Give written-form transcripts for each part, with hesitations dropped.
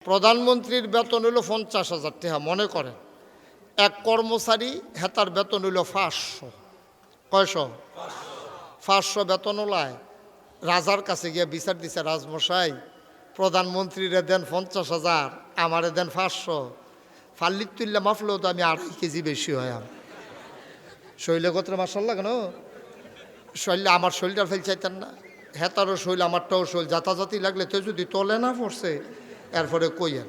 প্রধানমন্ত্রীর বেতন হইল 50,000 টাকা। মনে করেন এক কর্মচারী হেতার বেতন হইল 500। কয়শো? 500 বেতন ওলায় রাজার কাছে গিয়ে বিচার দিছে, রাজমশাই প্রধানমন্ত্রীরে দেন 50,000, আমারে দেন 500। ফাল্লির তুল্লা মাফলেও তো আমি 2.5 কেজি বেশি হয়। শৈলে গোত্রে মাসাল্লাহ কেন শৈলে আমার শৈলটার ফেল চাইতেন না, হেতারও শৈল আমারটাও শৈল, জাতাজাতি লাগলে তো যদি তোলে না পড়ছে এরপরে কইয়েন।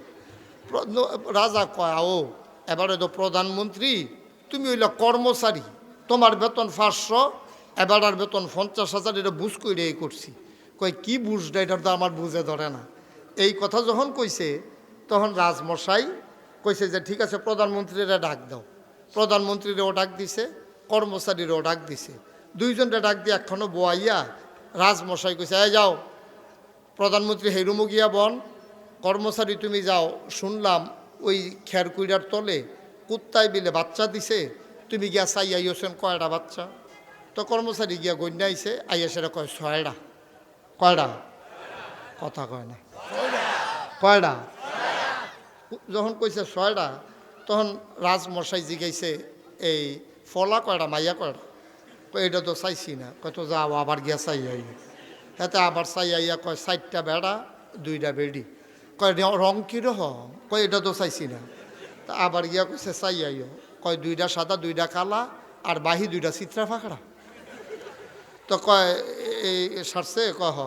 রাজা কয় ও এবারে তো প্রধানমন্ত্রী, তুমি হইল কর্মচারী, তোমার বেতন 500, এবার বেতন 50,000, এটা বুঝ করে এই করছি। কয় কি বুঝটা, এটা তো আমার বুঝে ধরে না। এই কথা যখন কইছে তখন রাজমশাই কইছে যে ঠিক আছে প্রধানমন্ত্রীরা ডাক দাও। প্রধানমন্ত্রীরাও ডাক দিছে, কর্মচারীরাও ডাক দিছে, দুইজনটা ডাক দিয়ে এখনও বোয়াইয়া রাজমশাই কইছে এই যাও প্রধানমন্ত্রী হেরুমো গিয়া বন, কর্মচারী তুমি যাও, শুনলাম ওই খেরকুইড়ার তলে কুত্তায় বিলে বাচ্চা দিছে, তুমি গিয়া চাই আইসেন কয়টা বাচ্চা? তো কর্মচারী গিয়া গণ্য আইসে, আইয়া সেটা কয় 6টা। কয়টা? কথা কয় না। কয়টা? যখন কইছে 6টা তখন রাজমশাই জিগাইছে এই ফলা কয়টা, মাইয়া কয়টা? এটা তো চাইছি না। কয় তো যাও আবার গিয়া চাই আই। এতে আবার চাই আইয়া কয় 4টা বেড়া 2টা বেডি। কয় রং কীরকম? কয় এটা তো চাইছি না। তা আবার গিয়া কইছে চাই আইও, কয় 2টা সাদা 2টা কালা আর বাহি 2টা চিত্রা ফাঁকড়া। তো কয় এই সারছে? কয় হ।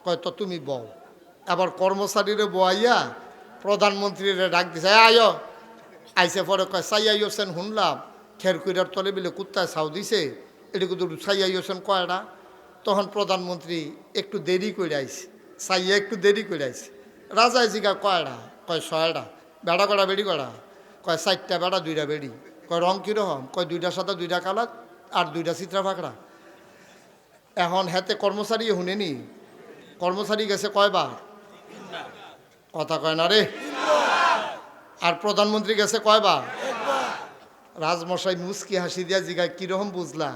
কয় তো তুমি বও। আবার কর্মচারীরে বোয়াইয়া প্রধানমন্ত্রীরে ডাক দিছে, আইও। আইসে পরে কয় চাই আইসেন, শুনলাম খেরকুইরার তলে বিলে কুত্তায় ছাউ দিছে, এটা কিন্তু চাই আইসেন কয়টা? তখন প্রধানমন্ত্রী একটু দেরি করে আইছে, চাইয়া একটু দেরি করে আইছে। রাজায় জিগা কয়টা? কয় 6টা। বেড়া কয়টা, বেড়ি কয়টা? কয় 4টা বেড়া 2টা বেড়ি। কয় রং কীরকম? কয় 2টা সাদা 2টা কালা আর 2টা চিত্রা ফাঁকড়া। এখন হেতে কর্মচারী শুনেনি, কর্মচারী গেছে কয়বার? কথা কয় না রে। আর প্রধানমন্ত্রী গেছে কয়বার? রাজমশাই মুচকি হাসি দিয়া জিগায় কিরকম বুঝলা?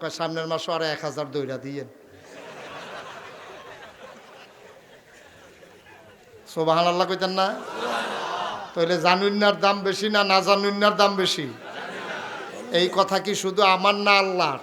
কয় সামনের মাসে আর 1000 দইরা দিয়েন। সুবহানাল্লাহ কইতেন না? তাহলে জানুন্নার দাম বেশি না না জানুন্নার দাম বেশি? এই কথা কি শুধু আমার না আল্লাহর?